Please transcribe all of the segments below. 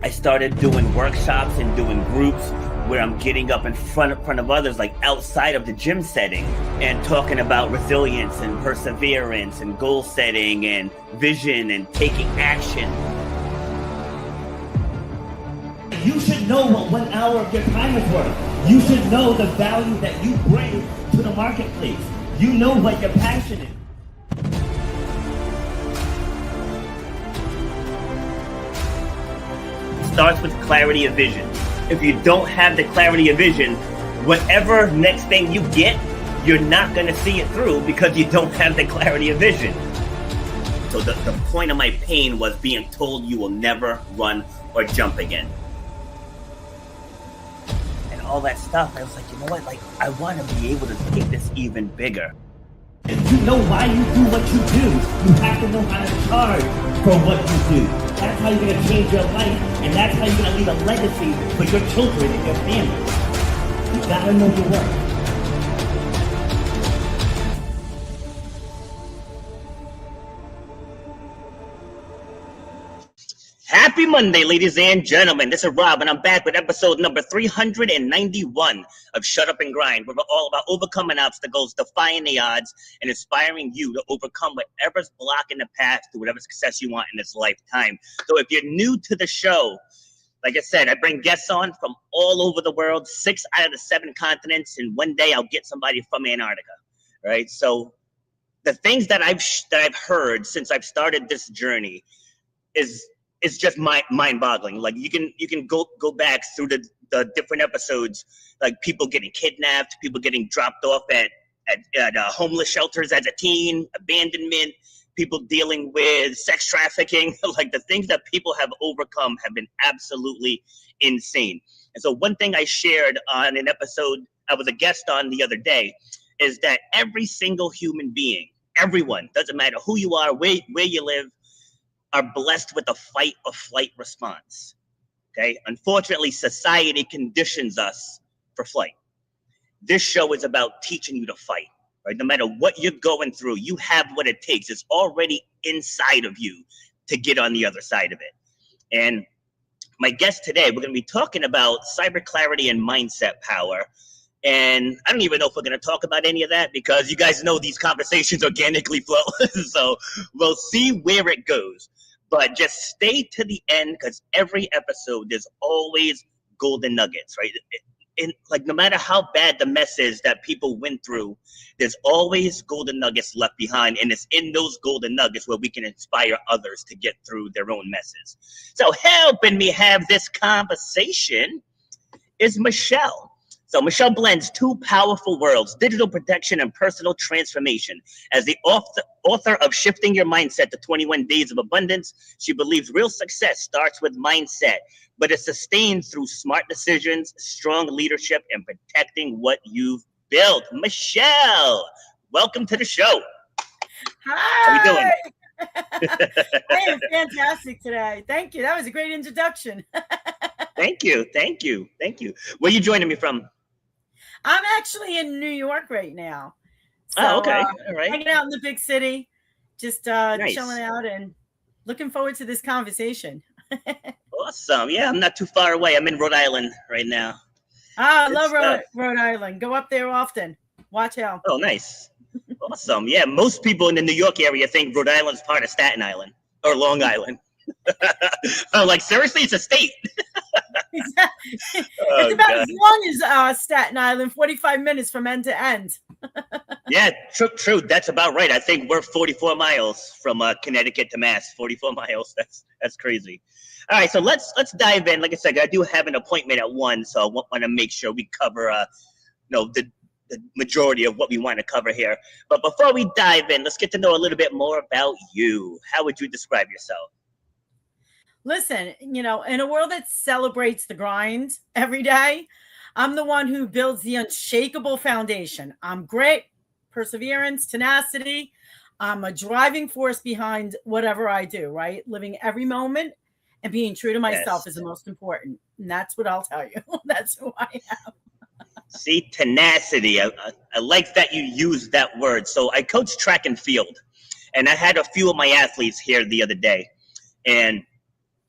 I started doing workshops and doing groups where I'm getting up in front of others, like outside of the gym setting, and talking about resilience and perseverance and goal setting and vision and taking action. You should know what 1 hour of your time is worth. You should know the value that you bring to the marketplace. You know what your passion is. Starts with clarity of vision. If you don't have the clarity of vision, whatever next thing you get, you're not going to see it through because you don't have the clarity of vision. So the point of my pain was being told you will never run or jump again. And all that stuff, I was like, you know what? Like, I want to be able to take this even bigger. If you know why you do what you do, you have to know how to charge for what you do. That's how you're going to change your life, and that's how you're going to leave a legacy for your children and your family. You got to know your worth. Happy Monday, ladies and gentlemen. This is Rob, and I'm back with episode number 391 of Shut Up and Grind, where we're all about overcoming obstacles, defying the odds, and inspiring you to overcome whatever's blocking the path to whatever success you want in this lifetime. So if you're new to the show, like I said, I bring guests on from all over the world, 6 out of the 7 continents, and one day I'll get somebody from Antarctica, right? So the things that I've heard since I've started this journey is just mind-boggling. Like you can go back through the different episodes, like people getting kidnapped, people getting dropped off at homeless shelters as a teen, abandonment, people dealing with sex trafficking. Like the things that people have overcome have been absolutely insane. And so one thing I shared on an episode I was a guest on the other day is that every single human being, everyone, doesn't matter who you are, where you live, are blessed with a fight or flight response. Okay. Unfortunately, society conditions us for flight. This show is about teaching you to fight, right? No matter what you're going through, you have what it takes. It's already inside of you to get on the other side of it. And my guest today, we're going to be talking about cyber clarity and mindset power. And I don't even know if we're going to talk about any of that because you guys know these conversations organically flow. So we'll see where it goes. But just stay to the end because every episode, there's always golden nuggets, right? And like no matter how bad the mess is that people went through, there's always golden nuggets left behind. And it's in those golden nuggets where we can inspire others to get through their own messes. So helping me have this conversation is Michele. So Michele blends 2 powerful worlds, digital protection and personal transformation. As the author of Shifting Your Mindset to 21 Days of Abundance, she believes real success starts with mindset, but is sustained through smart decisions, strong leadership, and protecting what you've built. Michele, welcome to the show. Hi. How are you doing? I am fantastic today. Thank you. That was a great introduction. Thank you. Where are you joining me from? I'm actually in New York right now. So, okay. All right. Hanging out in the big city, just nice. Chilling out and looking forward to this conversation. Awesome. Yeah, I'm not too far away. I'm in Rhode Island right now. I love Rhode Island. Go up there often. Watch out. Oh, nice. Awesome. Yeah, most people in the New York area think Rhode Island's part of Staten Island or Long Island. I'm like, seriously, it's a state. Exactly. It's about God. As long as Staten Island, 45 minutes from end to end. Yeah, true. That's about right. I think we're 44 miles from Connecticut to Mass. 44 miles. That's crazy. All right, so let's dive in. Like I said, I do have an appointment at 1, so I want to make sure we cover the majority of what we want to cover here. But before we dive in, let's get to know a little bit more about you. How would you describe yourself? Listen, in a world that celebrates the grind every day, I'm the one who builds the unshakable foundation. I'm great, perseverance, tenacity. I'm a driving force behind whatever I do, right? Living every moment and being true to myself is the most important. And that's what I'll tell you. That's who I am. See, tenacity. I like that you use that word. So I coach track and field. And I had a few of my athletes here the other day, and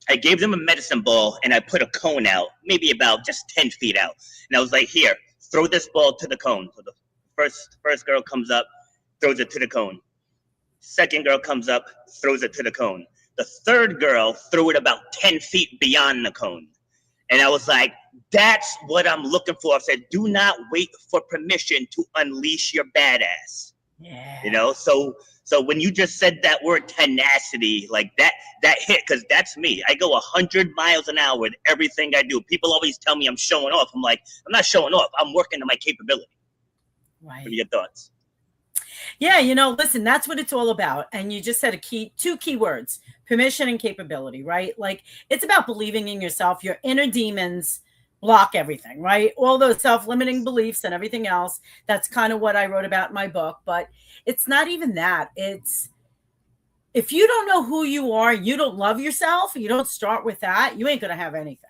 I gave them a medicine ball, and I put a cone out, maybe about just 10 feet out. And I was like, here, throw this ball to the cone. So the first girl comes up, throws it to the cone. Second girl comes up, throws it to the cone. The third girl threw it about 10 feet beyond the cone. And I was like, that's what I'm looking for. I said, do not wait for permission to unleash your badass. Yeah. You know, so when you just said that word tenacity, like that hit, because that's me. I go 100 miles an hour with everything I do. People always tell me I'm showing off. I'm like, I'm not showing off. I'm working to my capability. Right. What are your thoughts? Yeah, listen, that's what it's all about. And you just said two key words, permission and capability, right? Like, it's about believing in yourself. Your inner demons block everything, right? All those self-limiting beliefs and everything else. That's kind of what I wrote about in my book. But it's not even that. It's, if you don't know who you are, you don't love yourself, you don't start with that, you ain't going to have anything.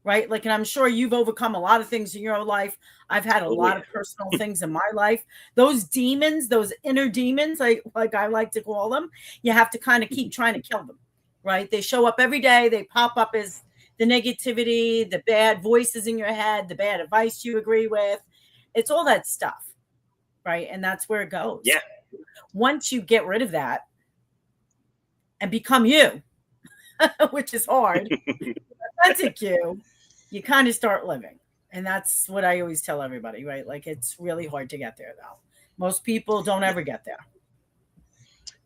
Right? Like, and I'm sure you've overcome a lot of things in your life. I've had a lot of personal things in my life. Those demons, those inner demons, like I like to call them, you have to kind of keep trying to kill them, right? They show up every day. They pop up as the negativity, the bad voices in your head, the bad advice you agree with. It's all that stuff, right? And that's where it goes. Yeah. Once you get rid of that and become you, which is hard, authentic you kind of start living. And that's what I always tell everybody, right? Like, it's really hard to get there, though. Most people don't ever get there.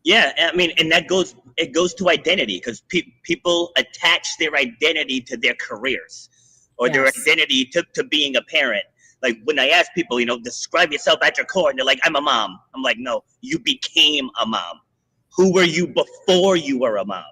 Yeah, I mean, and it goes to identity, because people attach their identity to their careers or their identity to being a parent. Like, when I ask people, describe yourself at your core, and they're like, I'm a mom. I'm like, no, you became a mom. Who were you before you were a mom?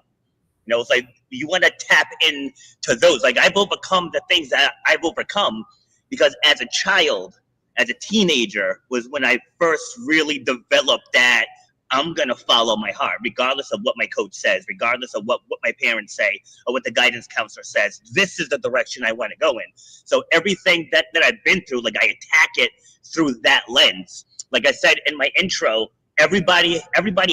It's like, you want to tap into those. Like, I've overcome the things that I've overcome because as a child, as a teenager, was when I first really developed that I'm going to follow my heart, regardless of what my coach says, regardless of what my parents say or what the guidance counselor says. This is the direction I want to go in. So everything that I've been through, like, I attack it through that lens. Like I said in my intro, everybody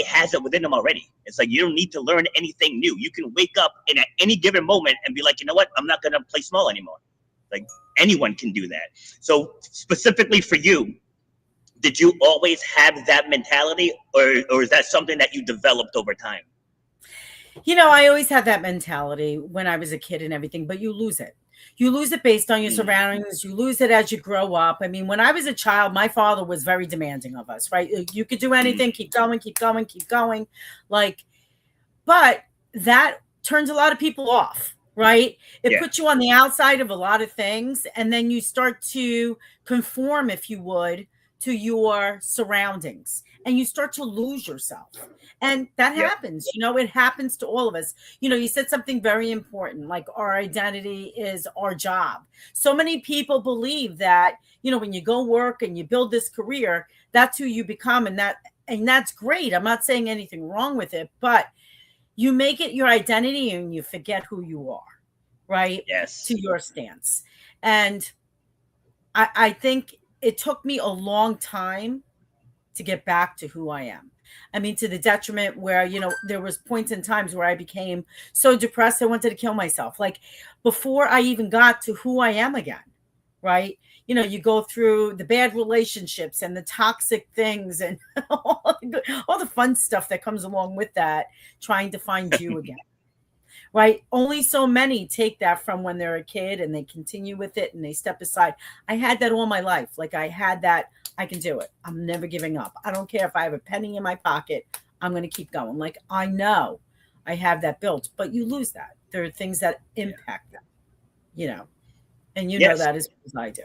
has it within them already. It's like, you don't need to learn anything new. You can wake up in at any given moment and be like, you know what? I'm not going to play small anymore. Like, anyone can do that. So specifically for you, did you always have that mentality, or is that something that you developed over time? I always had that mentality when I was a kid and everything, but you lose it. You lose it based on your surroundings. You lose it as you grow up. I mean, when I was a child, my father was very demanding of us, right? You could do anything, keep going, keep going, keep going. Like, but that turns a lot of people off, right? It puts you on the outside of a lot of things. And then you start to conform, if you would, to your surroundings, and you start to lose yourself. And that happens, it happens to all of us. You said something very important, like our identity is our job. So many people believe that, when you go work and you build this career, that's who you become. And that's great. I'm not saying anything wrong with it, but you make it your identity and you forget who you are, right? Yes. To your stance. And I think it took me a long time to get back to who I am. I mean, to the detriment where, there was points in times where I became so depressed, I wanted to kill myself. Like, before I even got to who I am again, right? You go through the bad relationships and the toxic things and all the fun stuff that comes along with that, trying to find you again. Right? Only so many take that from when they're a kid and they continue with it and they step aside. I had that all my life. Like, I had that, I can do it. I'm never giving up. I don't care if I have a penny in my pocket. I'm going to keep going. Like, I know I have that built, but you lose that. There are things that impact that, and know that as well as I do.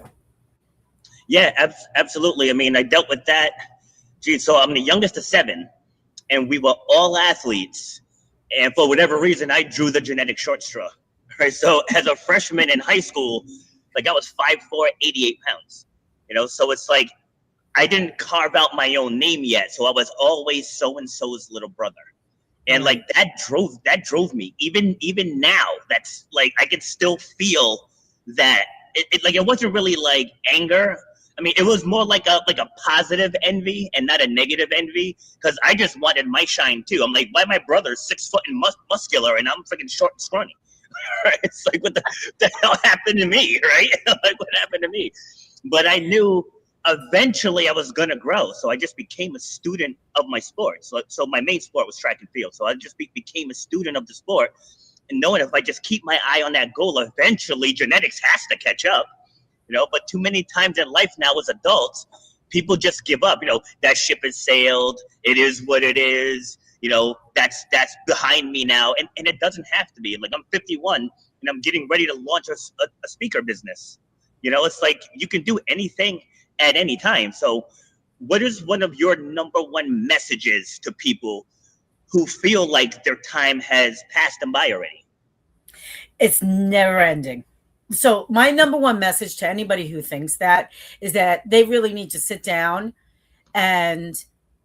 Yeah, absolutely. I mean, I dealt with that. So I'm the youngest of 7, and we were all athletes. And for whatever reason, I drew the genetic short straw. Right. So as a freshman in high school, like, I was 5'4", 88 pounds. So it's like, I didn't carve out my own name yet. So I was always so-and-so's little brother. And like, that drove me. Even now, that's like, I can still feel that. It wasn't really like anger, I mean, it was more like a positive envy and not a negative envy, because I just wanted my shine too. I'm like, why my brother's 6 foot and muscular and I'm freaking short and scrawny? Right? It's like, what the hell happened to me, right? Like, what happened to me? But I knew eventually I was gonna grow, so I just became a student of my sport. So my main sport was track and field. So I just became a student of the sport, and knowing if I just keep my eye on that goal, eventually genetics has to catch up. But too many times in life now as adults, people just give up. That ship has sailed. It is what it is. That's behind me now, and it doesn't have to be. Like, I'm 51 and I'm getting ready to launch a speaker business. It's like you can do anything at any time. So what is one of your number one messages to people who feel like their time has passed them by already? It's never ending. So my number one message to anybody who thinks that is that they really need to sit down and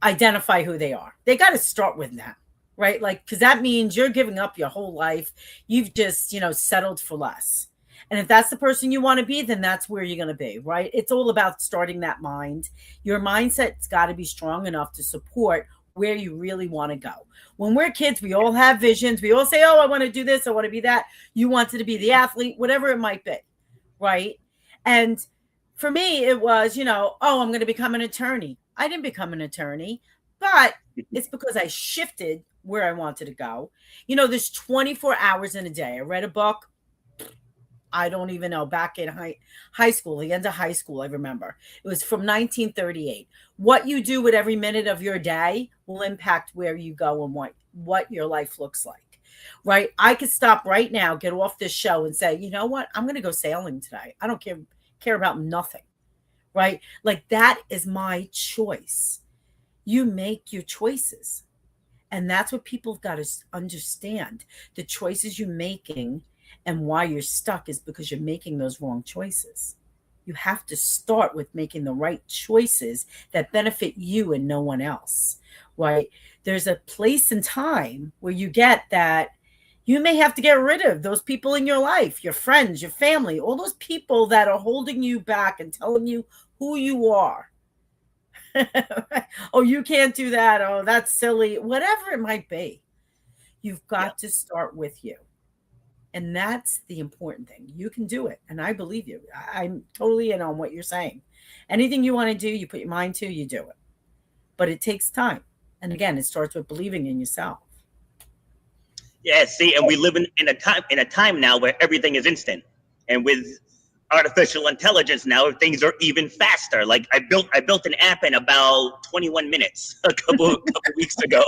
identify who they are. They got to start with that, right? Like, because that means you're giving up your whole life. You've just, settled for less. And if that's the person you want to be, then that's where you're going to be, right? It's all about starting that mind. Your mindset's got to be strong enough to support where you really want to go. When we're kids, we all have visions. We all say, oh, I want to do this. I want to be that. You wanted to be the athlete, whatever it might be, right? And for me, it was, oh, I'm going to become an attorney. I didn't become an attorney, but it's because I shifted where I wanted to go. There's 24 hours in a day. I read a book. I don't even know, back in high school, the end of high school, I remember. It was from 1938. What you do with every minute of your day will impact where you go and what your life looks like, right? I could stop right now, get off this show and say, you know what? I'm going to go sailing today. I don't care about nothing, right? Like, that is my choice. You make your choices. And that's what people have got to understand. The choices you're making and why you're stuck is because you're making those wrong choices. You have to start with making the right choices that benefit you and no one else, right? There's a place and time where you get that you may have to get rid of those people in your life, your friends, your family, all those people that are holding you back and telling you who you are. Oh, you can't do that. Oh, that's silly. Whatever it might be. You've got to start with you. And that's the important thing. You can do it. And I believe you. I'm totally in on what you're saying. Anything you want to do, you put your mind to, you do it. But it takes time. And again, it starts with believing in yourself. Yeah, see, and we live in a time now where everything is instant. And with artificial intelligence now, things are even faster. Like, I built an app in about 21 minutes a couple weeks ago.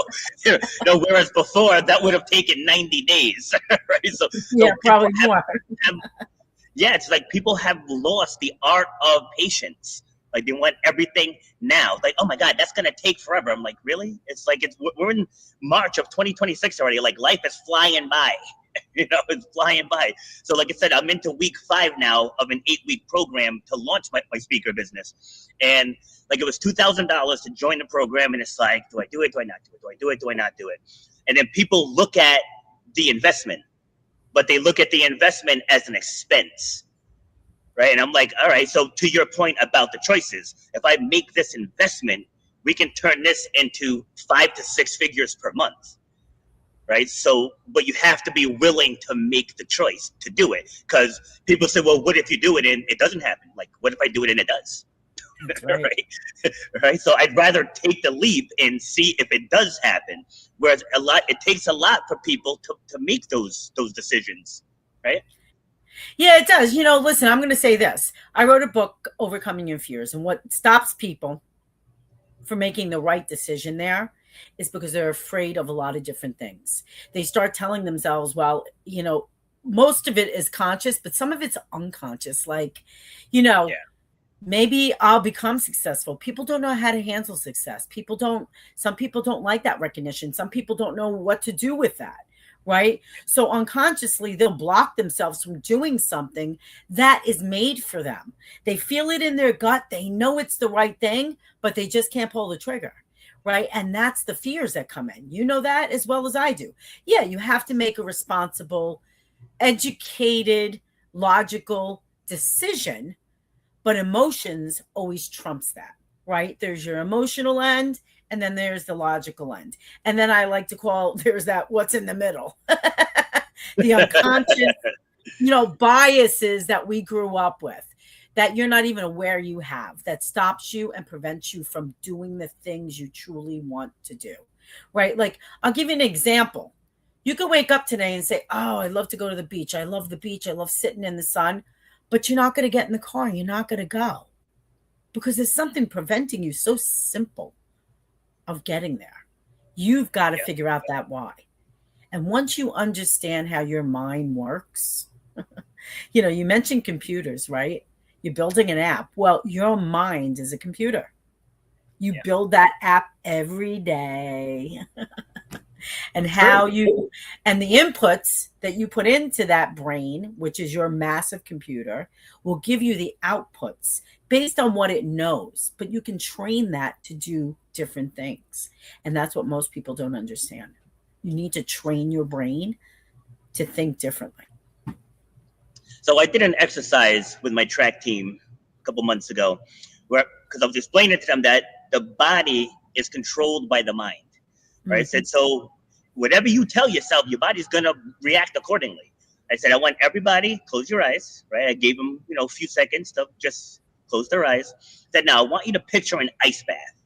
Whereas before that would have taken 90 days. Right? So probably more. It's like people have lost the art of patience. Like, they want everything now. Like, oh my God, that's gonna take forever. I'm like, really? It's like we're in March of 2026 already. Like, life is flying by. It's flying by. So like I said, I'm into week 5 now of an 8-week program to launch my speaker business. And like, it was $2,000 to join the program. And it's like, do I do it? Do I not do it? Do I do it? Do I not do it? And then people look at the investment, but they look at the investment as an expense. Right. And I'm like, all right, so to your point about the choices, if I make this investment, we can turn this into 5 to 6 figures per month. Right. So, but you have to be willing to make the choice to do it, because people say, well, what if you do it and it doesn't happen? Like, what if I do it and it does? Right. Right. So I'd rather take the leap and see if it does happen. Whereas it takes a lot for people to make those decisions. Right. Yeah, it does. Listen, I'm going to say this. I wrote a book, Overcoming Your Fears, and what stops people from making the right decision there is because they're afraid of a lot of different things. They start telling themselves, well, most of it is conscious, but some of it's unconscious. Like, maybe I'll become successful. People don't know how to handle success. Some people don't like that recognition. Some people don't know what to do with that. Right. So unconsciously, they'll block themselves from doing something that is made for them. They feel it in their gut. They know it's the right thing, but they just can't pull the trigger. Right. And that's the fears that come in. You know that as well as I do. Yeah, you have to make a responsible, educated, logical decision. But emotions always trumps that, right? There's your emotional end, and then there's the logical end. And then I like to call there's that what's in the middle. The unconscious, biases that we grew up with that you're not even aware you have, that stops you and prevents you from doing the things you truly want to do, right? Like, I'll give you an example. You could wake up today and say, oh, I love to go to the beach. I love the beach. I love sitting in the sun. But you're not going to get in the car. You're not going to go because there's something preventing you so simple of getting there. You've got to figure out that why. And once you understand how your mind works, you mentioned computers, right? You're building an app. Well, your mind is a computer. You build that app every day. And and the inputs that you put into that brain, which is your massive computer, will give you the outputs based on what it knows. But you can train that to do different things. And that's what most people don't understand. You need to train your brain to think differently. So I did an exercise with my track team a couple months ago, because I was explaining to them that the body is controlled by the mind, right? I said, so whatever you tell yourself, your body's gonna react accordingly. I said, I want everybody close your eyes, right? I gave them, a few seconds to just close their eyes. I said, now I want you to picture an ice bath,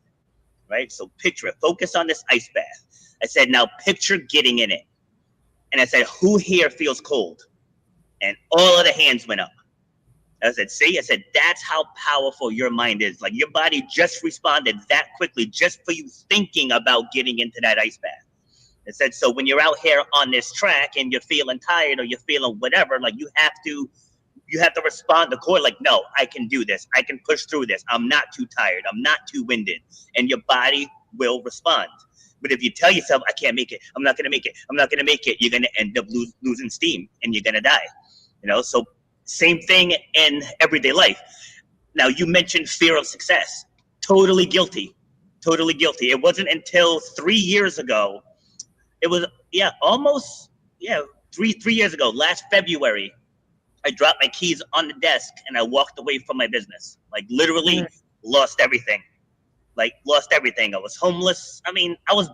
right? So picture it, focus on this ice bath. I said, now picture getting in it. And I said, who here feels cold? And all of the hands went up. I said, see, that's how powerful your mind is. Like, your body just responded that quickly just for you thinking about getting into that ice bath. I said, so when you're out here on this track and you're feeling tired or you're feeling whatever, like, you have to respond accordingly. Like, no, I can do this. I can push through this. I'm not too tired. I'm not too winded. And your body will respond. But if you tell yourself, I can't make it, I'm not going to make it, I'm not going to make it, you're going to end up losing steam and you're going to die. So same thing in everyday life. Now, you mentioned fear of success. Totally guilty. It wasn't until 3 years ago. It was, three years ago, last February, I dropped my keys on the desk and I walked away from my business. Like, literally lost everything. I was homeless. I mean, I was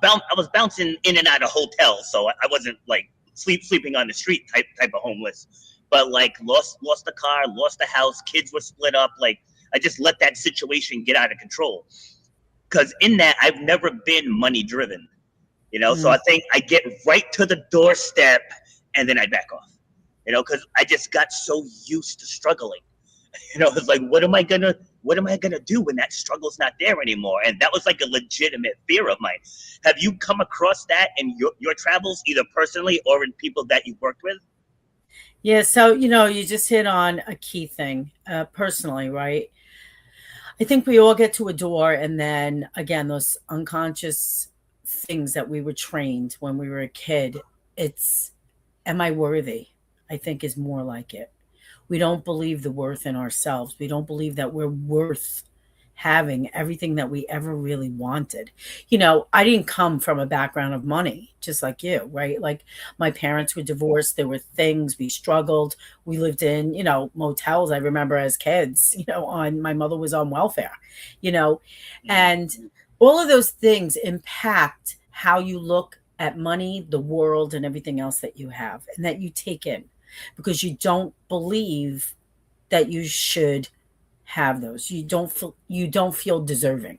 bouncing in and out of hotels, so I wasn't like sleeping on the street type of homeless. But like, lost the car, lost the house, kids were split up. Like, I just let that situation get out of control. Because in that, I've never been money driven, So I think I get right to the doorstep and then I back off, because I just got so used to struggling. It's like, what am I gonna do when that struggle's not there anymore? And that was like a legitimate fear of mine. Have you come across that in your travels, either personally or in people that you've worked with? Yeah, so you just hit on a key thing, personally, right? I think we all get to a door, and then again, those unconscious things that we were trained when we were a kid. It's, am I worthy? I think is more like it. We don't believe the worth in ourselves. We don't believe that we're worth having everything that we ever really wanted. I didn't come from a background of money, just like you, right? Like, my parents were divorced. There were things we struggled. We lived in, motels. I remember as kids, my mother was on welfare, and all of those things impact how you look at money, the world, and everything else that you have and that you take in, because you don't believe that you should have those. You don't feel deserving,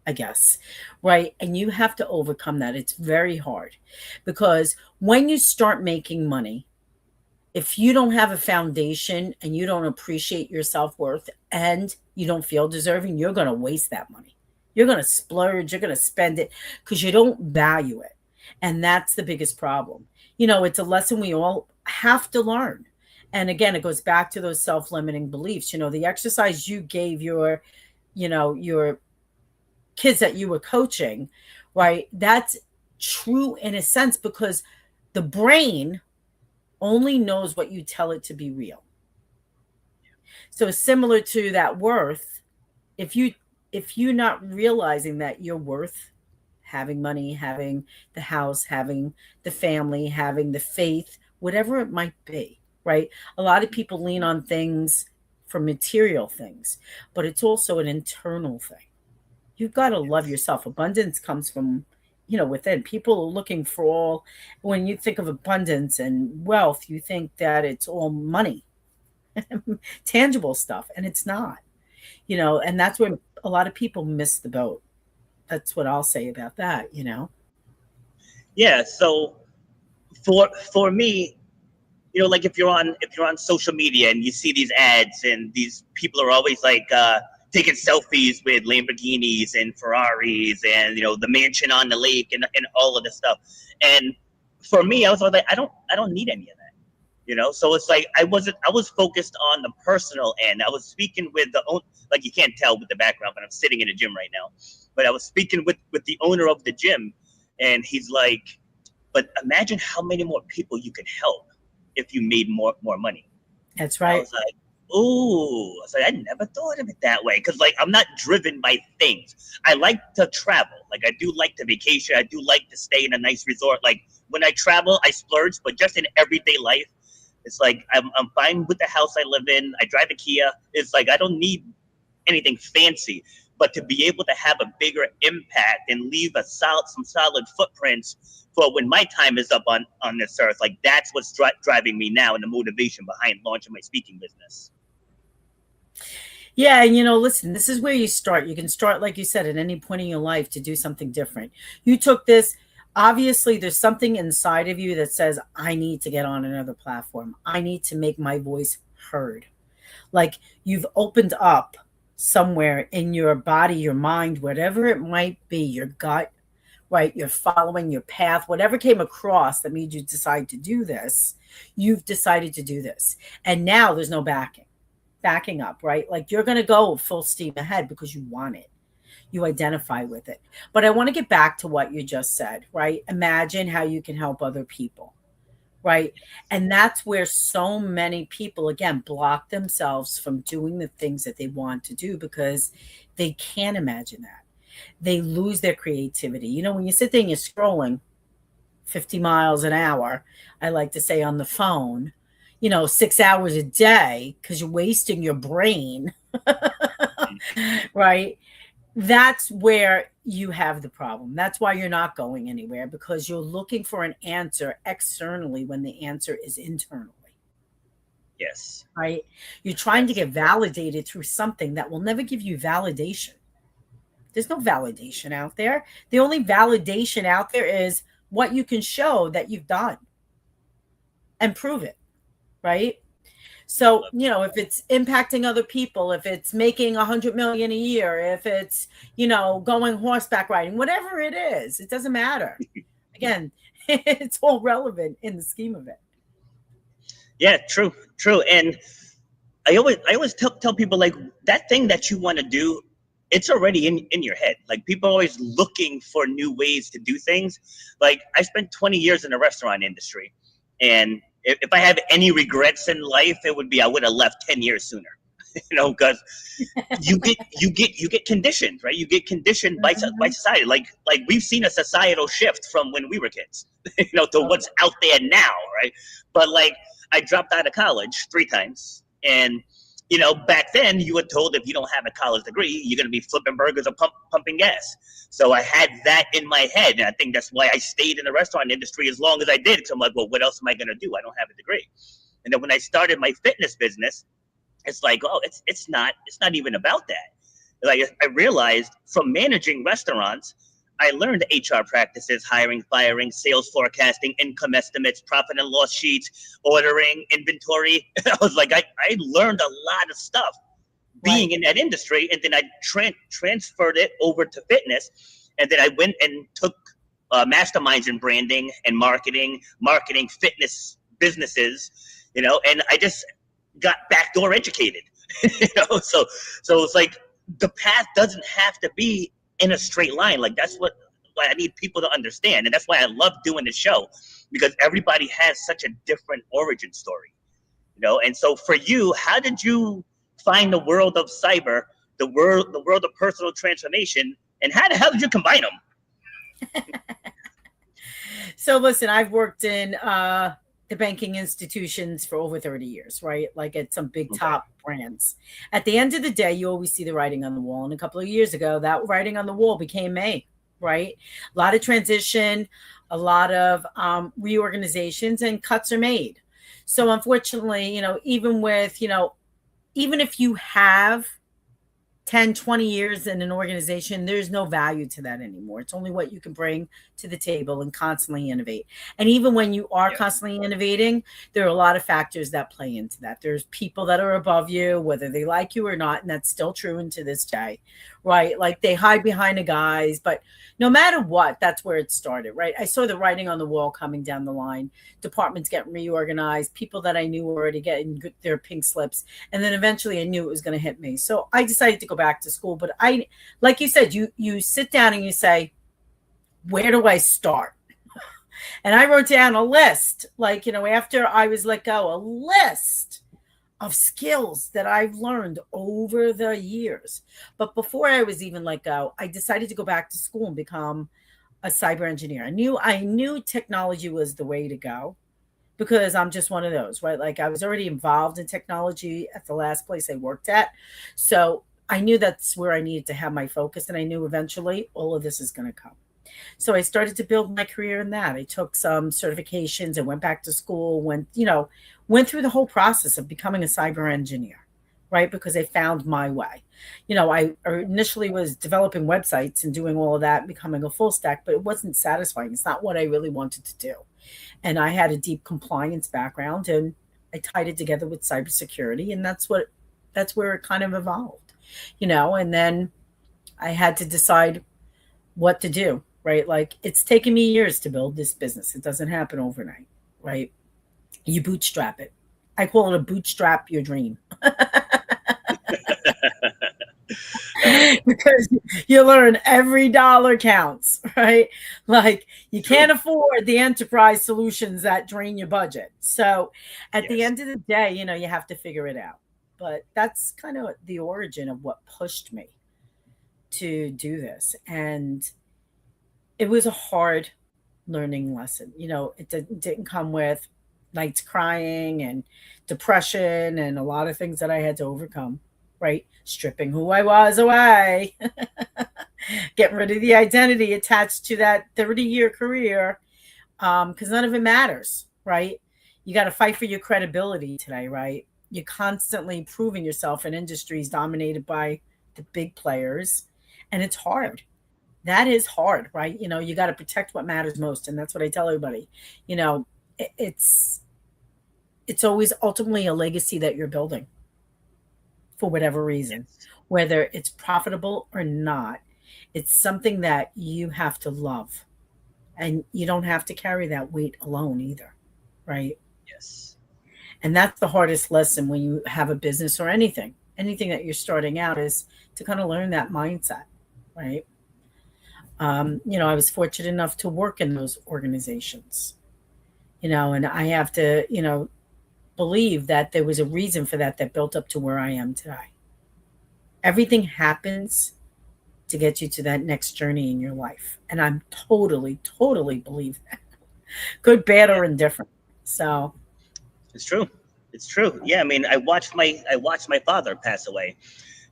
I guess, right? And you have to overcome that. It's very hard, because when you start making money, if you don't have a foundation and you don't appreciate your self-worth and you don't feel deserving, you're going to waste that money. You're going to splurge, you're going to spend it because you don't value it. And that's the biggest problem. It's a lesson we all have to learn. And again, it goes back to those self-limiting beliefs. The exercise you gave your kids that you were coaching, right? That's true in a sense, because the brain only knows what you tell it to be real. So similar to that worth, if you're not realizing that you're worth having money, having the house, having the family, having the faith, whatever it might be, right? A lot of people lean on things for material things, but it's also an internal thing. You've got to love yourself. Abundance comes from, within. People are looking for all, when you think of abundance and wealth, you think that it's all money, tangible stuff, and it's not, and that's where a lot of people miss the boat. That's what I'll say about that. Yeah. So for me, like if you're on social media and you see these ads and these people are always like taking selfies with Lamborghinis and Ferraris and the mansion on the lake and all of this stuff. And for me, I was like, I don't need any of that. So it's like I was focused on the personal end. I was speaking with like, you can't tell with the background, but I'm sitting in a gym right now. But I was speaking with the owner of the gym, and he's like, but imagine how many more people you could help if you made more money. That's And I right. was like, ooh, I was like, I never thought of it that way. Cause like, I'm not driven by things. I like to travel. Like, I do like to vacation. I do like to stay in a nice resort. Like, when I travel, I splurge, but just in everyday life, it's like, I'm fine with the house I live in. I drive a Kia. It's like, I don't need anything fancy, but to be able to have a bigger impact and leave some solid footprints for when my time is up on this earth, like that's what's driving me now and the motivation behind launching my speaking business. Yeah, and listen, this is where you start. You can start, like you said, at any point in your life to do something different. You took this, obviously, there's something inside of you that says, I need to get on another platform. I need to make my voice heard. Like you've opened up somewhere in your body, your mind, whatever it might be, your gut, right? You're following your path, whatever came across that made you decide to do this, you've decided to do this. And now there's no backing up, right? Like you're going to go full steam ahead because you want it. You identify with it. But I want to get back to what you just said, right? Imagine how you can help other people, right? And that's where so many people, again, block themselves from doing the things that they want to do because they can't imagine that. They lose their creativity. When you sit there and you're scrolling 50 miles an hour, I like to say on the phone, 6 hours a day because you're wasting your brain, right? That's where you have the problem. That's why you're not going anywhere because you're looking for an answer externally when the answer is internally. Yes. Right? You're trying to Yes. get validated through something that will never give you validation. There's no validation out there. The only validation out there is what you can show that you've done and prove it, right? So, if it's impacting other people, if it's making 100 million a year, if it's, going horseback riding, whatever it is, it doesn't matter. Again, it's all relevant in the scheme of it. Yeah, true. And I always tell people like that thing that you want to do, it's already in your head. Like people are always looking for new ways to do things. Like I spent 20 years in the restaurant industry, and if I have any regrets in life, it would be I would have left 10 years sooner. Because you get conditioned, right? You get conditioned by society. Like we've seen a societal shift from when we were kids, to what's out there now, right? But like I dropped out of college 3 times, and back then you were told if you don't have a college degree, you're going to be flipping burgers or pumping gas. So I had that in my head, and I think that's why I stayed in the restaurant industry as long as I did. Because I'm like, well, what else am I going to do? I don't have a degree. And then when I started my fitness business, it's like, oh, it's not even about that. Like I realized from managing restaurants, I learned HR practices, hiring, firing, sales forecasting, income estimates, profit and loss sheets, ordering, inventory. I was like, I learned a lot of stuff being in that industry, and then I transferred it over to fitness, and then I went and took masterminds in branding and marketing fitness businesses, and I just got backdoor educated. So it's like the path doesn't have to be in a straight line. Like that's what I need people to understand, and that's why I love doing the show, because everybody has such a different origin story. And so for you, how did you find the world of cyber, the world of personal transformation, and how the hell did you combine them? So listen, I've worked in the banking institutions for over 30 years, right? Like at some big Okay. top brands. At the end of the day, you always see the writing on the wall. And a couple of years ago, that writing on the wall became me, right? A lot of transition, a lot of reorganizations, and cuts are made. So unfortunately, even with, even if you have 10, 20 years in an organization, there's no value to that anymore. It's only what you can bring to the table and constantly innovate. And even when you are constantly innovating, there are a lot of factors that play into that. There's people that are above you, whether they like you or not, and that's still true into this day, right? Like they hide behind the guys, but no matter what, that's where it started, right? I saw the writing on the wall coming down the line, departments getting reorganized, people that I knew were already getting their pink slips. And then eventually I knew it was going to hit me. So I decided to go back to school. But like you said, you sit down and you say, where do I start? And I wrote down a list, like, after I was let go, a list of skills that I've learned over the years. But before I was even let go, I decided to go back to school and become a cyber engineer. I knew technology was the way to go because I'm just one of those, right? Like I was already involved in technology at the last place I worked at. So I knew that's where I needed to have my focus. And I knew eventually all of this is going to come. So I started to build my career in that. I took some certifications and went back to school, went through the whole process of becoming a cyber engineer, right? Because I found my way. I initially was developing websites and doing all of that, becoming a full stack, but it wasn't satisfying. It's not what I really wanted to do. And I had a deep compliance background and I tied it together with cybersecurity. And that's where it kind of evolved, and then I had to decide what to do, right? Like it's taken me years to build this business. It doesn't happen overnight, right? You bootstrap it. I call it a bootstrap your dream. Because you learn every dollar counts, right? Like you can't afford the enterprise solutions that drain your budget. So at the end of the day, you have to figure it out. But that's kind of the origin of what pushed me to do this. And it was a hard learning lesson. It didn't come with nights crying and depression and a lot of things that I had to overcome, right? Stripping who I was away, getting rid of the identity attached to that 30-year career, because none of it matters, right? You got to fight for your credibility today, right? You're constantly proving yourself in industries dominated by the big players, and it's hard. That is hard, right? You got to protect what matters most, and that's what I tell everybody. It's always ultimately a legacy that you're building for whatever reason, whether it's profitable or not. It's something that you have to love, and you don't have to carry that weight alone either, right? Yes. And that's the hardest lesson when you have a business or anything that you're starting out, is to kind of learn that mindset, right? I was fortunate enough to work in those organizations, and I have to, believe that there was a reason for that built up to where I am today. Everything happens to get you to that next journey in your life. And I'm totally, totally believe that. Good, bad, or indifferent. So it's true. It's true. Yeah, I mean, I watched my father pass away.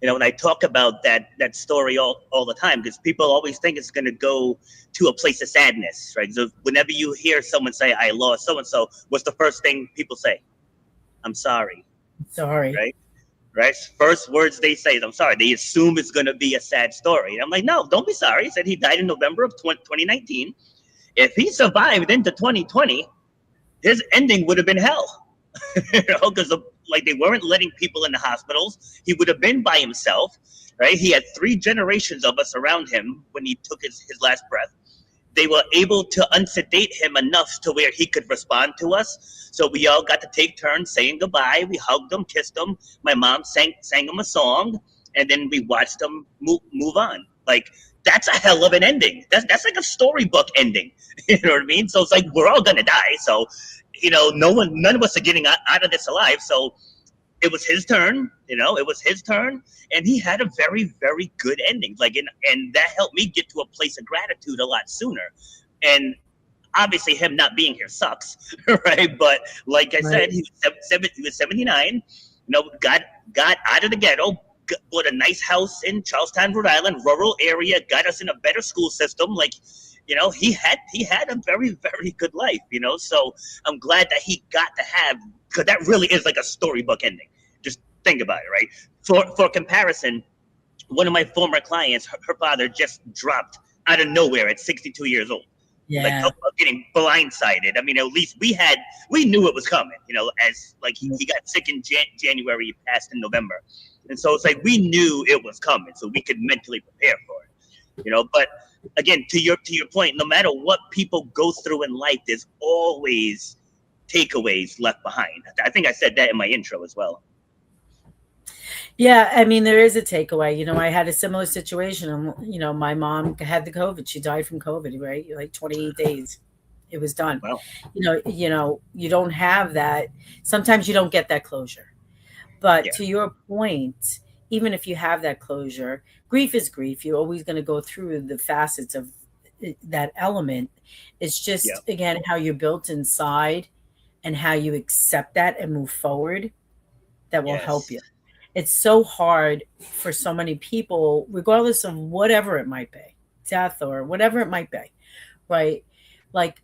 And I talk about that story all the time, because people always think it's going to go to a place of sadness, right? So whenever you hear someone say, I lost so-and-so, what's the first thing people say? I'm sorry. Sorry. Right? First words they say is, I'm sorry. They assume it's going to be a sad story. And I'm like, no, don't be sorry. He said he died in November of 2019. If he survived into 2020, his ending would have been hell. Because like they weren't letting people in the hospitals. He would have been by himself, right? He had 3 generations of us around him when he took his last breath. They were able to unsedate him enough to where he could respond to us. So we all got to take turns saying goodbye. We hugged him, kissed him. My mom sang him a song, and then we watched him move on. Like, that's a hell of an ending. That's like a storybook ending. You know what I mean? So it's like, we're all gonna die. So, none of us are getting out of this alive. So it was his turn, and he had a very, very good ending. Like, and that helped me get to a place of gratitude a lot sooner. And obviously him not being here sucks, right? But like I said, he was 79. Got out of the ghetto, bought a nice house in Charlestown, Rhode Island, rural area, got us in a better school system. Like, he had a very, very good life. So I'm glad that he got to have, because that really is like a storybook ending. Just think about it, right? For comparison, one of my former clients, her father just dropped out of nowhere at 62 years old. Yeah. Like, talk about getting blindsided. I mean, at least we knew it was coming, as like he got sick in January, he passed in November. And so it's like we knew it was coming, so we could mentally prepare for it. But again, to your point, no matter what people go through in life, there's always takeaways left behind. I think I said that in my intro as well. Yeah, I mean, there is a takeaway. I had a similar situation. My mom had the COVID. She died from COVID, right? Like 28 days. It was done. Wow. You don't have that. Sometimes you don't get that closure. But to your point, even if you have that closure, grief is grief. You're always going to go through the facets of that element. It's just, again, how you're built inside and how you accept that and move forward that will help you. It's so hard for so many people, regardless of whatever it might be, death or whatever it might be, right? Like,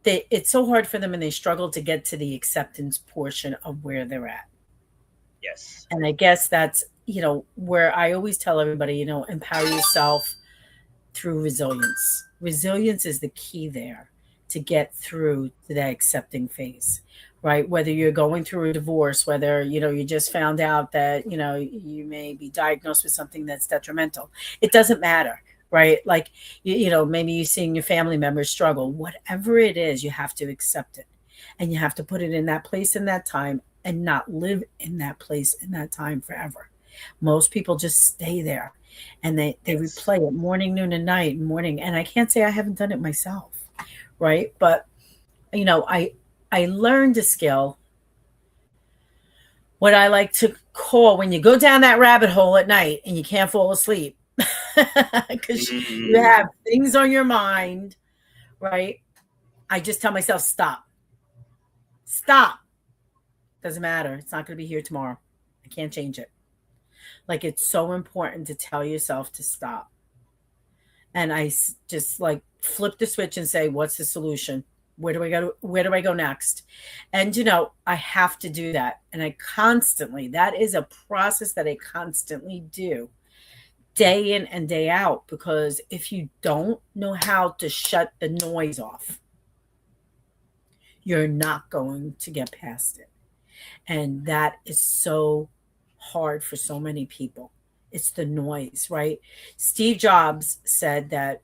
it's so hard for them, and they struggle to get to the acceptance portion of where they're at. Yes. And I guess that's, where I always tell everybody, empower yourself through resilience. Resilience is the key there to get through to that accepting phase. Right? Whether you're going through a divorce, whether, you just found out that, you may be diagnosed with something that's detrimental. It doesn't matter, right? Like, maybe you're seeing your family members struggle. Whatever it is, you have to accept it. And you have to put it in that place in that time and not live in that place in that time forever. Most people just stay there and they replay it morning, noon, and night, morning. And I can't say I haven't done it myself, right? But, I learned a skill, what I like to call when you go down that rabbit hole at night and you can't fall asleep because you have things on your mind, right? I just tell myself, stop. Doesn't matter. It's not going to be here tomorrow. I can't change it. Like, it's so important to tell yourself to stop. And I just like flip the switch and say, what's the solution? Where do I go next? And, I have to do that. And that is a process that I constantly do day in and day out, because if you don't know how to shut the noise off, you're not going to get past it. And that is so hard for so many people. It's the noise, right? Steve Jobs said that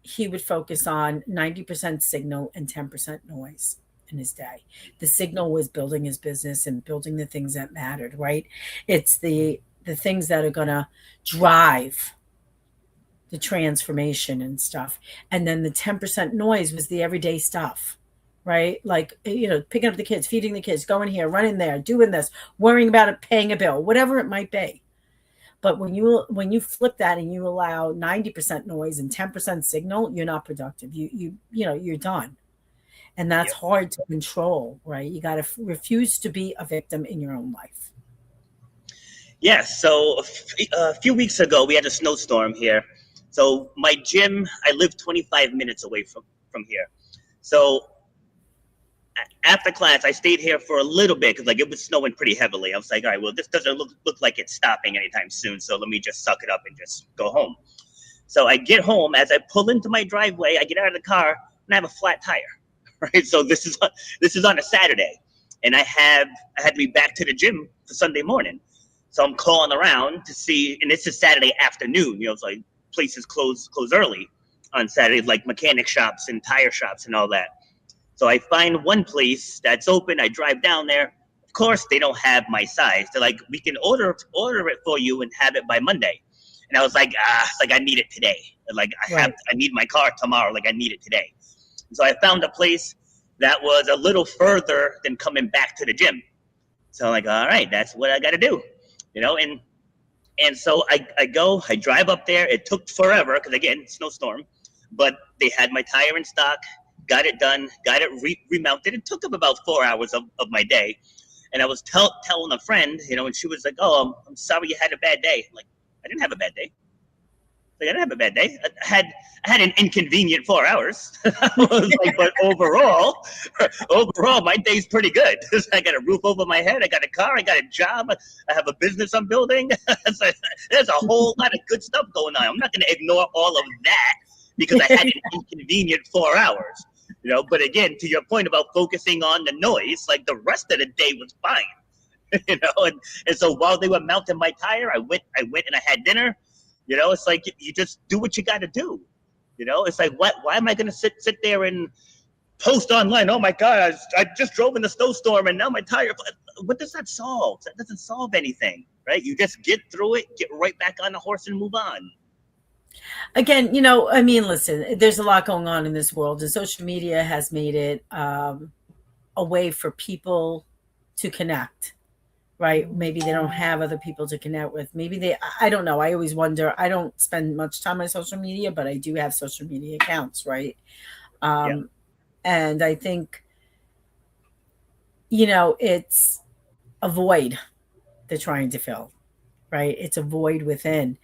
he would focus on 90% signal and 10% noise in his day. The signal was building his business and building the things that mattered, right? It's the things that are going to drive the transformation and stuff. And then the 10% noise was the everyday stuff, right? Like, picking up the kids, feeding the kids, going here, running there, doing this, worrying about it, paying a bill, whatever it might be. But when you flip that and you allow 90% noise and 10% signal, you're not productive. You're done. And that's hard to control, right? You got to refuse to be a victim in your own life. Yes. So a few weeks ago, we had a snowstorm here. So my gym, I live 25 minutes away from here. So after class, I stayed here for a little bit because it was snowing pretty heavily. I was like, all right, well, this doesn't look like it's stopping anytime soon. So let me just suck it up and just go home. So I get home. As I pull into my driveway, I get out of the car and I have a flat tire. Right. So this is on a Saturday, and I had to be back to the gym for Sunday morning. So I'm calling around to see, and this is Saturday afternoon. It's like places close early on Saturday, like mechanic shops and tire shops and all that. So I find one place that's open. I drive down there. Of course, they don't have my size. They're like, we can order it for you and have it by Monday. And I was like, I need it today. Like, I need my car tomorrow. Like, I need it today. And so I found a place that was a little further than coming back to the gym. So I'm like, all right, that's what I got to do, and so I drive up there. It took forever because, again, snowstorm, but they had my tire in stock. got it done, got it remounted. It took up about 4 hours of my day. And I was telling a friend, and she was like, "Oh, I'm sorry you had a bad day." I'm like, I didn't have a bad day. Like, I didn't have a bad day. I had an inconvenient 4 hours. I was like, but overall, my day's pretty good. I got a roof over my head. I got a car. I got a job. I have a business I'm building. There's a whole lot of good stuff going on. I'm not going to ignore all of that because I had an inconvenient 4 hours. But again, to your point about focusing on the noise, like the rest of the day was fine. And so while they were mounting my tire, I went and I had dinner. It's like you just do what you got to do. It's like, why am I going to sit there and post online? Oh my God, I just drove in the snowstorm and now my tire. What does that solve? That doesn't solve anything, right? You just get through it, get right back on the horse and move on. Again, listen, there's a lot going on in this world, and social media has made it a way for people to connect, right? Maybe they don't have other people to connect with. Maybe I don't know. I always wonder. I don't spend much time on social media, but I do have social media accounts, right? And I think, it's a void they're trying to fill, right? It's a void within.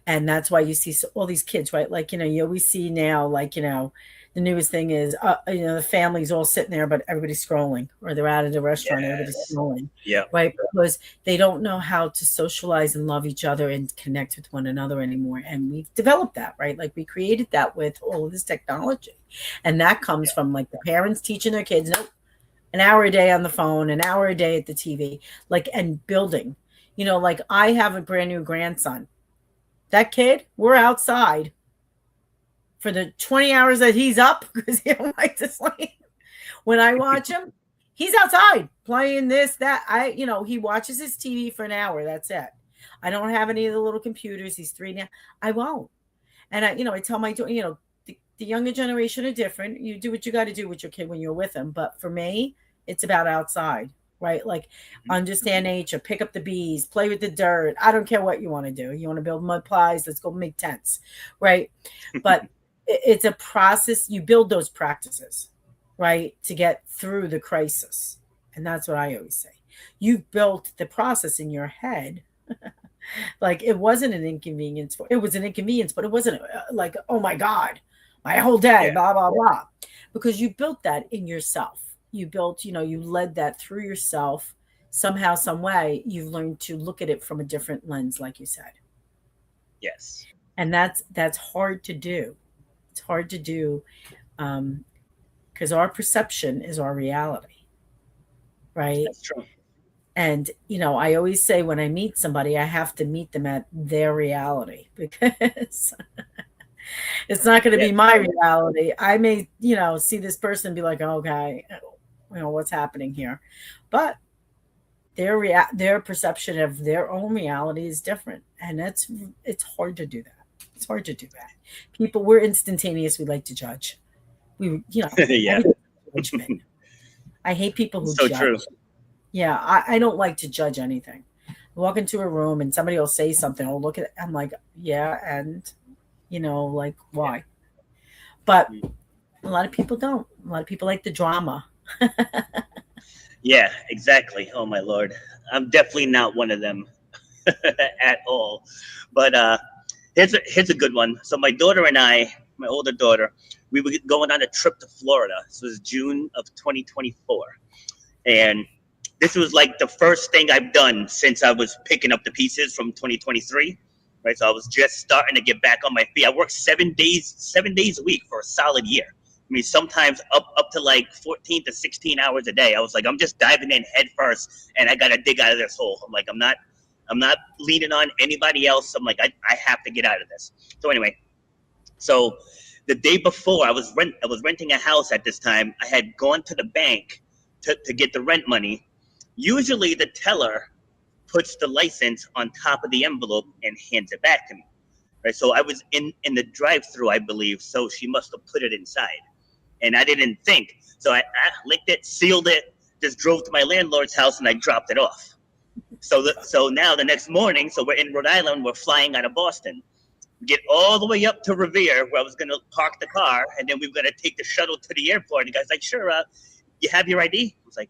And that's why you see all these kids, right? Like, you always see now, like, the newest thing is, the family's all sitting there, but everybody's scrolling, or they're out at a restaurant, everybody's scrolling, right? Because they don't know how to socialize and love each other and connect with one another anymore. And we've developed that, right? Like, we created that with all of this technology. And that comes from, like, the parents teaching their kids, nope, an hour a day on the phone, an hour a day at the TV, like, and building. Like, I have a brand new grandson. That kid, we're outside for the 20 hours that he's up because he don't like to sleep. When I watch him, he's outside playing this, that. He watches his TV for an hour. That's it. I don't have any of the little computers. He's 3 now. I won't. And I tell my daughter, the younger generation are different. You do what you got to do with your kid when you're with him. But for me, it's about outside, right? Like, understand nature, pick up the bees, play with the dirt. I don't care what you want to do. You want to build mud pies? Let's go make tents, right? But it's a process. You build those practices, right, to get through the crisis. And that's what I always say. You built the process in your head. Like, it wasn't an inconvenience. It was an inconvenience, but it wasn't like, oh my God, my whole day, blah, blah, blah. Because you built that in yourself. You built, you led that through yourself. Somehow, some way, you've learned to look at it from a different lens, like you said. Yes. And that's hard to do. It's hard to do because our perception is our reality, right? That's true. And, I always say when I meet somebody, I have to meet them at their reality because it's not going to be my reality. I may, see this person and be like, okay, what's happening here? But their perception of their own reality is different. And it's hard to do that. It's hard to do that. People, we're instantaneous. We like to judge. Judgment. I hate people who judge. True. Yeah, I don't like to judge anything. I walk into a room and somebody will say something. I'll look at it. I'm like, yeah, and like, why? But a lot of people don't. A lot of people like the drama. Yeah, exactly. Oh my Lord, I'm definitely not one of them at all. But here's a good one. So my daughter and I, my older daughter, we were going on a trip to Florida. This was June of 2024, and this was like the first thing I've done since I was picking up the pieces from 2023. Right, so I was just starting to get back on my feet. I worked 7 days a week for a solid year. I mean, sometimes up to like 14 to 16 hours a day. I was like, I'm just diving in head first, and I got to dig out of this hole. I'm like, I'm not leaning on anybody else. I'm like, I have to get out of this. So anyway, so the day before I was renting a house at this time. I had gone to the bank to get the rent money. Usually the teller puts the license on top of the envelope and hands it back to me. Right, so I was in the drive-through, I believe, so she must have put it inside. And I didn't think. So I licked it, sealed it, just drove to my landlord's house, and I dropped it off. So now the next morning, so we're in Rhode Island, we're flying out of Boston. get all the way up to Revere where I was going to park the car, and then we were going to take the shuttle to the airport. And the guy's like, sure, you have your ID? I was like,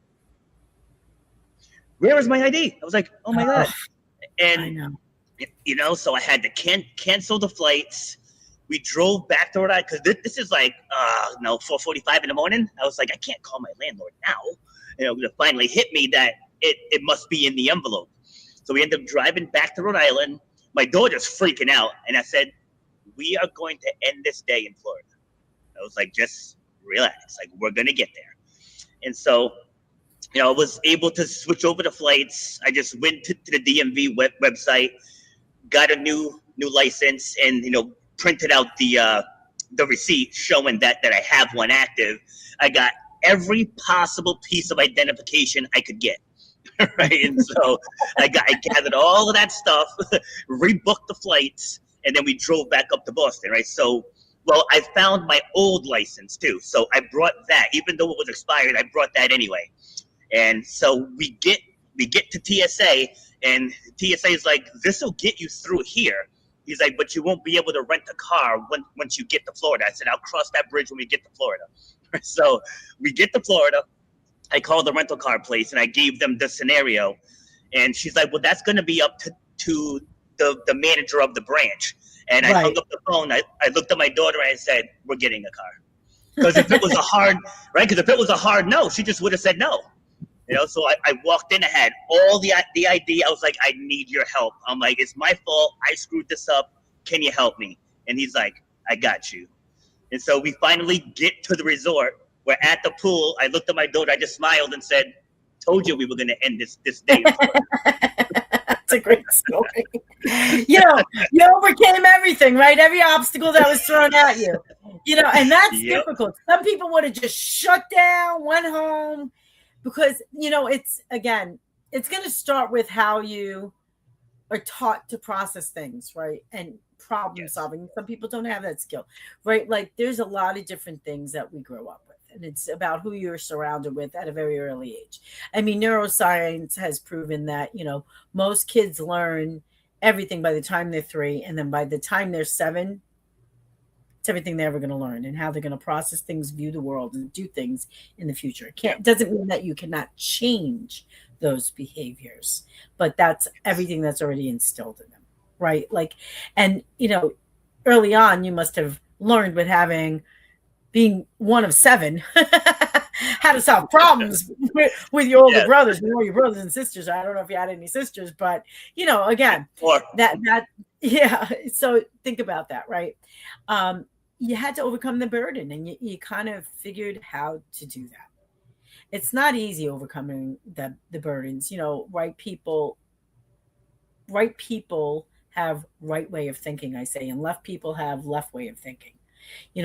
where is my ID? I was like, oh my God. And, I know. So I had to cancel the flights. We drove back to Rhode Island because this is like, 4:45 in the morning. I was like, I can't call my landlord now. It finally hit me that it must be in the envelope. So we ended up driving back to Rhode Island. My daughter's freaking out. And I said, we are going to end this day in Florida. I was like, just relax. Like, we're going to get there. And so, I was able to switch over the flights. I just went to the DMV website, got a new license, and, printed out the receipt showing that I have one active. I got every possible piece of identification I could get. Right. And so I gathered all of that stuff, rebooked the flights, and then we drove back up to Boston. Right. So, I found my old license too. So I brought that, even though it was expired, I brought that anyway. And so we get to TSA, and TSA is like, this will get you through here. He's like, but you won't be able to rent a car once you get to Florida. I said, I'll cross that bridge when we get to Florida. So we get to Florida. I called the rental car place and I gave them the scenario. And she's like, well, that's going to be up to the manager of the branch. And I hung up the phone. I looked at my daughter and I said, we're getting a car. Because if it was a hard no, she just would have said no. So I walked in, I had all the ID. I was like, I need your help. I'm like, it's my fault. I screwed this up. Can you help me? And he's like, I got you. And so we finally get to the resort. We're at the pool. I looked at my daughter. I just smiled and said, told you we were going to end this day. That's a great story. You overcame everything, right? Every obstacle that was thrown at you. And that's difficult. Some people would have just shut down, went home. Because, it's going to start with how you are taught to process things, right? And problem solving. Some people don't have that skill, right? Like there's a lot of different things that we grow up with. And it's about who you're surrounded with at a very early age. I mean, neuroscience has proven that, most kids learn everything by the time they're 3. And then by the time they're 7, it's everything they're ever going to learn and how they're going to process things, view the world, and do things in the future. It doesn't mean that you cannot change those behaviors, but that's everything that's already instilled in them, right? Like, and, early on, you must have learned with being one of 7, how to solve problems with your older brothers, your brothers and sisters. I don't know if you had any sisters, but, again, so think about that, right? You had to overcome the burden, and you kind of figured how to do that. It's not easy overcoming the burdens. Right people have right way of thinking, I say, and left people have left way of thinking.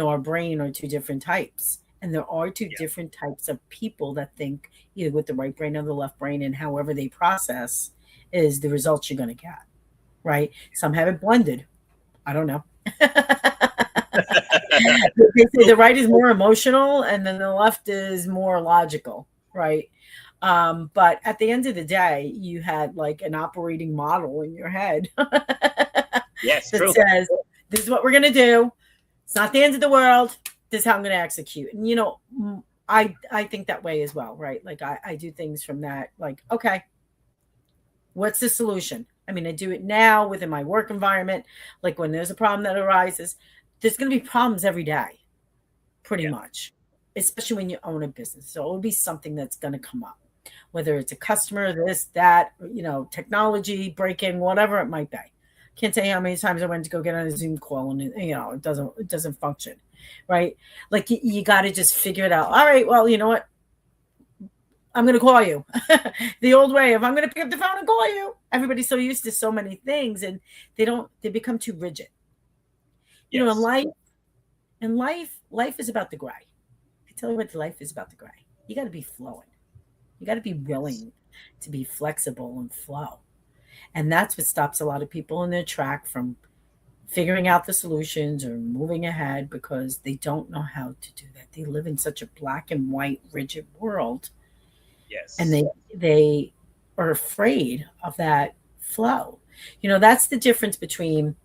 Our brain are 2 different types, and there are 2 different types of people that think either with the right brain or the left brain, and however they process is the results you're going to get, right? Some have it blended. I don't know. They say the right is more emotional and then the left is more logical, right? But at the end of the day, you had like an operating model in your head that says, this is what we're going to do. It's not the end of the world. This is how I'm going to execute. And, I think that way as well, right? Like I do things from that, like, okay, what's the solution? I mean, I do it now within my work environment. Like when there's a problem that arises, there's going to be problems every day, pretty much, especially when you own a business. So it will be something that's going to come up, whether it's a customer, this, that, technology break-in, whatever it might be. Can't tell you how many times I went to go get on a Zoom call and it doesn't function, right? Like you got to just figure it out. All right, well, you know what? I'm going to call you. The old way of I'm going to pick up the phone and call you. Everybody's so used to so many things, and they become too rigid. In life is about the gray. I tell you what, life is about the gray. You got to be flowing. You got to be willing to be flexible and flow. And that's what stops a lot of people in their track from figuring out the solutions or moving ahead, because they don't know how to do that. They live in such a black and white, rigid world. Yes. And they are afraid of that flow. That's the difference between,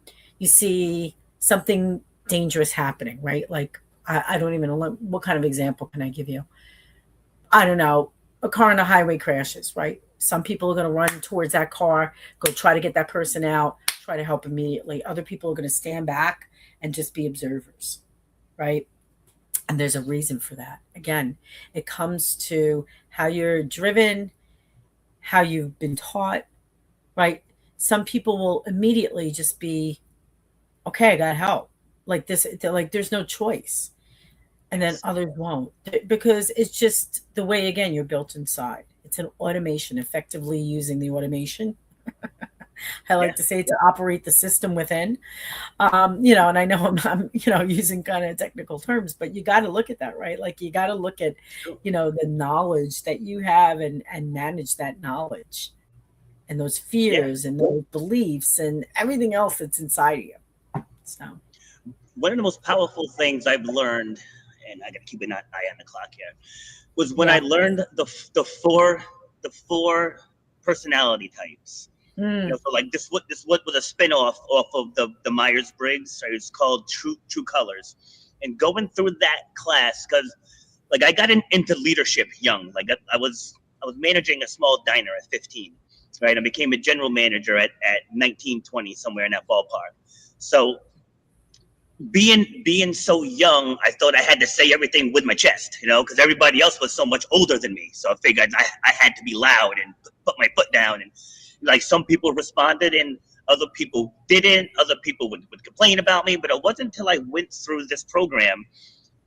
you see something dangerous happening, right? Like, I don't even know what kind of example can I give you. I don't know, a car on a highway crashes, right? Some people are going to run towards that car, go try to get that person out, try to help immediately. Other people are going to stand back and just be observers, right? And there's a reason for that. Again, it comes to how you're driven, how you've been taught, right? Some people will immediately just be, okay, I got help. Like this, like there's no choice. And then others won't, because it's just the way, again, you're built inside. It's an automation, effectively using the automation. I Yeah. like to say, to operate the system within. And I know I'm using kind of technical terms, but you got to look at that, right? Like, you got to look at, the knowledge that you have, and manage that knowledge and those Yeah. fears and those beliefs and everything else that's inside of you. So, One of the most powerful things I've learned, and I got to keep an eye on the clock here, was when I yeah. learned the four personality types. Mm, So like this what was a spinoff off of the Myers Briggs. So it's called True Colors. And going through that class, because like I got into leadership young. Like I was managing a small diner at 15, right? I became a general manager at 19, 20, somewhere in that ballpark. So being so young, I thought I had to say everything with my chest, because everybody else was so much older than me. So I figured I had to be loud and put my foot down. And like, some people responded and other people didn't. Other people would complain about me. But it wasn't until I went through this program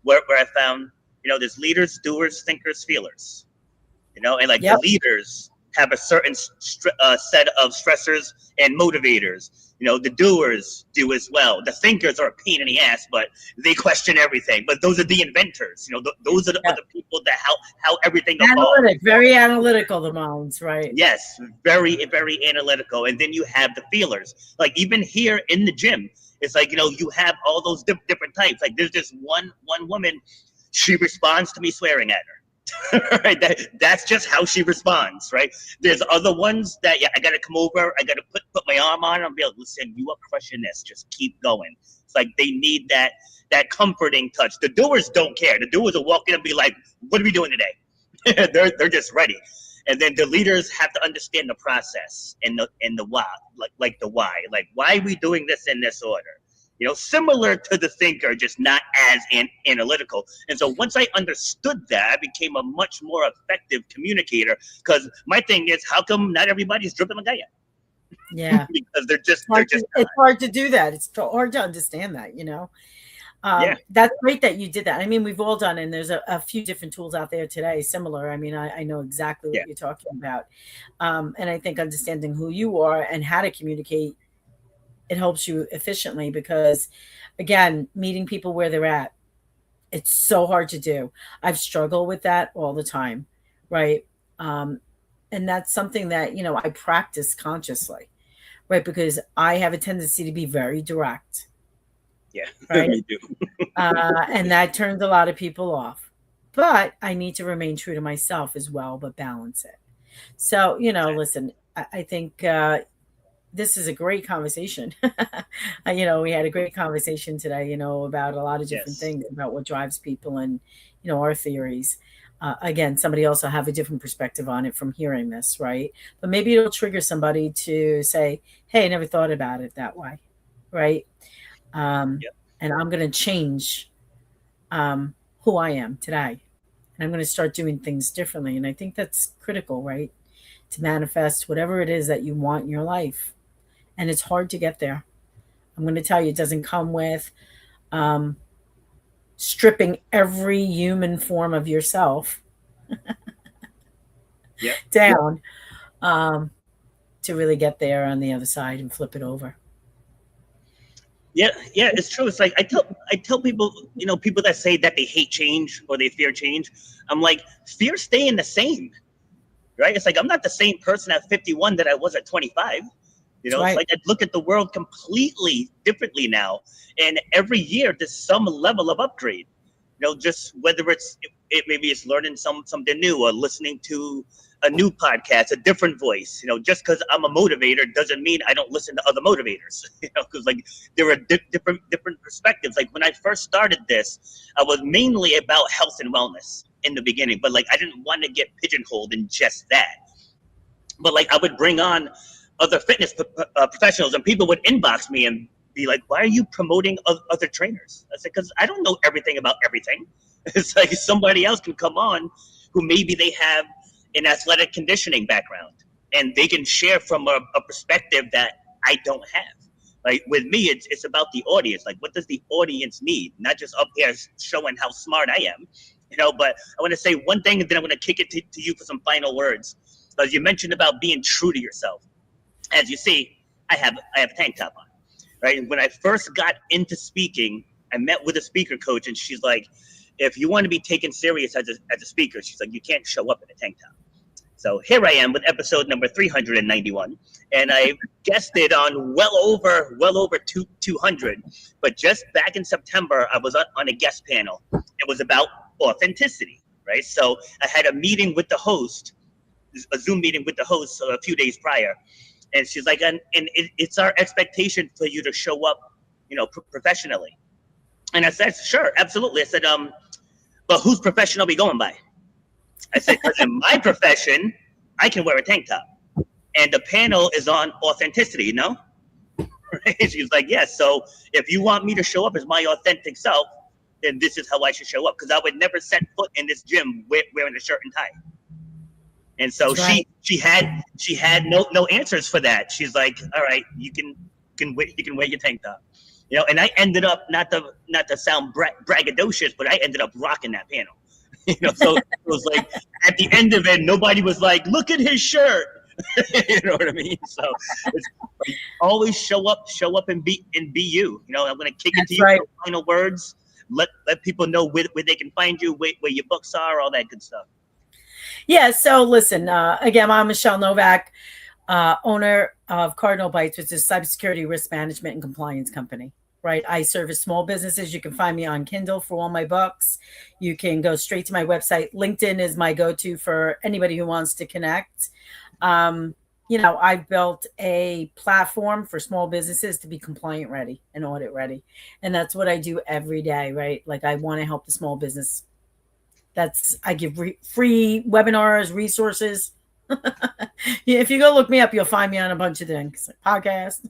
where I found, there's leaders, doers, thinkers, feelers. And like the yep. leaders have a certain set of stressors and motivators. The doers do as well. The thinkers are a pain in the ass, but they question everything. But those are the inventors. Those are the Yep. other people that how everything evolves. Very analytical, the minds, right? Yes, very, very analytical. And then you have the feelers. Like, even here in the gym, it's like, you have all those different types. Like, there's this one woman, she responds to me swearing at her. Right, that's just how she responds, right? There's other ones that, yeah, I gotta come over, I gotta put my arm on and be like, listen, you are crushing this, just keep going. It's like they need that comforting touch. The doers don't care. The doers will walk in and be like, what are we doing today? they're just ready. And then the leaders have to understand the process and the why, like the why, like, why are we doing this in this order? Similar to the thinker, just not as analytical. And so once I understood that, I became a much more effective communicator. Because my thing is, how come not everybody's dripping like I am? Yeah. Because they're just It's hard to do that. It's hard to understand that, Yeah. That's great that you did that. I mean, we've all done, and there's a few different tools out there today, similar. I mean, I know exactly what Yeah. you're talking about. And I think understanding who you are and how to communicate, it helps you efficiently, because, again, meeting people where they're at, it's so hard to do. I've struggled with that all the time, right? And that's something that, I practice consciously, right? Because I have a tendency to be very direct, Yeah. right? Me too. And that turns a lot of people off. But I need to remain true to myself as well, but balance it. So, listen, I think this is a great conversation. We had a great conversation today, about a lot of different Yes. things, about what drives people, and, our theories. Again, somebody else will have a different perspective on it from hearing this, right? But maybe it'll trigger somebody to say, hey, I never thought about it that way, right? Yep. And I'm going to change who I am today. And I'm going to start doing things differently. And I think that's critical, right? To manifest whatever it is that you want in your life. And it's hard to get there. I'm going to tell you, it doesn't come with stripping every human form of yourself Yep. down to really get there on the other side and flip it over. Yeah, it's true. It's like I tell people, people that say that they hate change or they fear change. I'm like, fear staying the same, right? It's like, I'm not the same person at 51 that I was at 25. That's It's right. like I look at the world completely differently now, and every year there's some level of upgrade. Just whether it maybe it's learning something new, or listening to a new podcast, a different voice. Just because I'm a motivator doesn't mean I don't listen to other motivators. Because like there are different perspectives. Like when I first started this, I was mainly about health and wellness in the beginning, but like I didn't want to get pigeonholed in just that. But like I would bring on other fitness professionals, and people would inbox me and be like, "Why are you promoting other trainers?" I said, "Because I don't know everything about everything." It's like somebody else can come on who maybe they have an athletic conditioning background, and they can share from a perspective that I don't have. Like with me, it's about the audience. Like, what does the audience need? Not just up here showing how smart I am, But I want to say one thing, and then I'm going to kick it to you for some final words. Because you mentioned about being true to yourself. As you see, I have a tank top on, right? When I first got into speaking, I met with a speaker coach, and she's like, "If you want to be taken serious as a speaker," she's like, "you can't show up in a tank top." So here I am with episode number 391, and I guested on well over 200. But just back in September, I was on a guest panel. It was about authenticity, right? So I had a meeting with the host, a Zoom meeting with the host a few days prior, and she's like, "And it's our expectation for you to show up, professionally." And I said, "Sure, absolutely." I said, "But whose profession are we going by?" I said, "Because in my profession, I can wear a tank top, and the panel is on authenticity, Right? She's like, "Yes. So if you want me to show up as my authentic self, then this is how I should show up. Because I would never set foot in this gym wearing a shirt and tie." And so right. she had no answers for that. She's like, "All right, you can wear your tank top." And I ended up not to sound braggadocious, but I ended up rocking that panel. So it was like at the end of it, nobody was like, "Look at his shirt." You know what I mean? So it's like, always show up and be you. I'm going to kick it to you for final words. Let people know where they can find you, where your books are, all that good stuff. Yeah. So listen, again, I'm Michele Novack, owner of CardinalsByte, which is cybersecurity risk management and compliance company. Right. I service small businesses. You can find me on Kindle for all my books. You can go straight to my website. LinkedIn is my go-to for anybody who wants to connect. I've built a platform for small businesses to be compliant ready and audit ready. And that's what I do every day, right? Like I want to help the small business. I give free webinars, resources. If you go look me up, you'll find me on a bunch of things, podcast.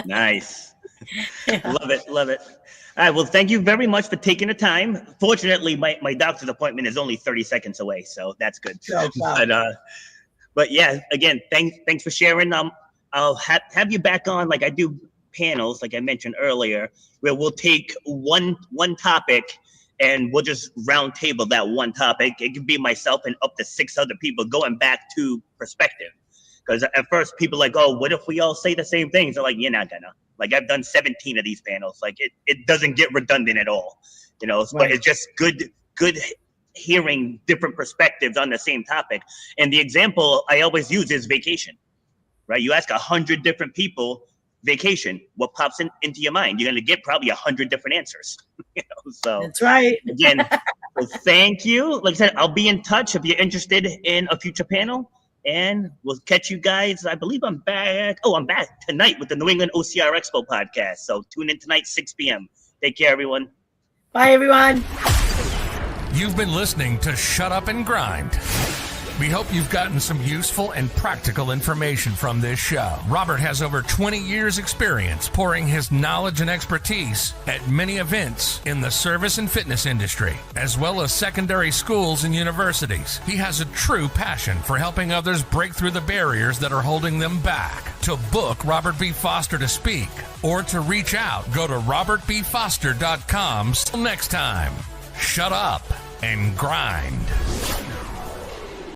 Nice. Yeah. Love it. All right. Well, thank you very much for taking the time. Fortunately, my doctor's appointment is only 30 seconds away, so that's good. Oh, wow. But yeah, again, thanks for sharing. I'll have you back on, like I do panels, like I mentioned earlier, where we'll take one topic and we'll just round table that one topic. It could be myself and up to 6 other people going back to perspective. Because at first people are like, "Oh, what if we all say the same things?" They're like, "You're not gonna." Like I've done 17 of these panels. Like it doesn't get redundant at all, Right. But it's just good hearing different perspectives on the same topic. And the example I always use is vacation, right? You ask 100 different people, vacation, what pops into your mind? You're going to get probably 100 different answers. So that's right. Again, well, thank you. Like I said, I'll be in touch if you're interested in a future panel. And we'll catch you guys. I believe I'm back. Oh, I'm back tonight with the New England OCR Expo podcast. So tune in tonight, 6 p.m. Take care, everyone. Bye, everyone. You've been listening to Shut Up and Grind. We hope you've gotten some useful and practical information from this show. Robert has over 20 years experience pouring his knowledge and expertise at many events in the service and fitness industry, as well as secondary schools and universities. He has a true passion for helping others break through the barriers that are holding them back. To book Robert B. Foster to speak or to reach out, go to robertbfoster.com. Till next time, shut up and grind.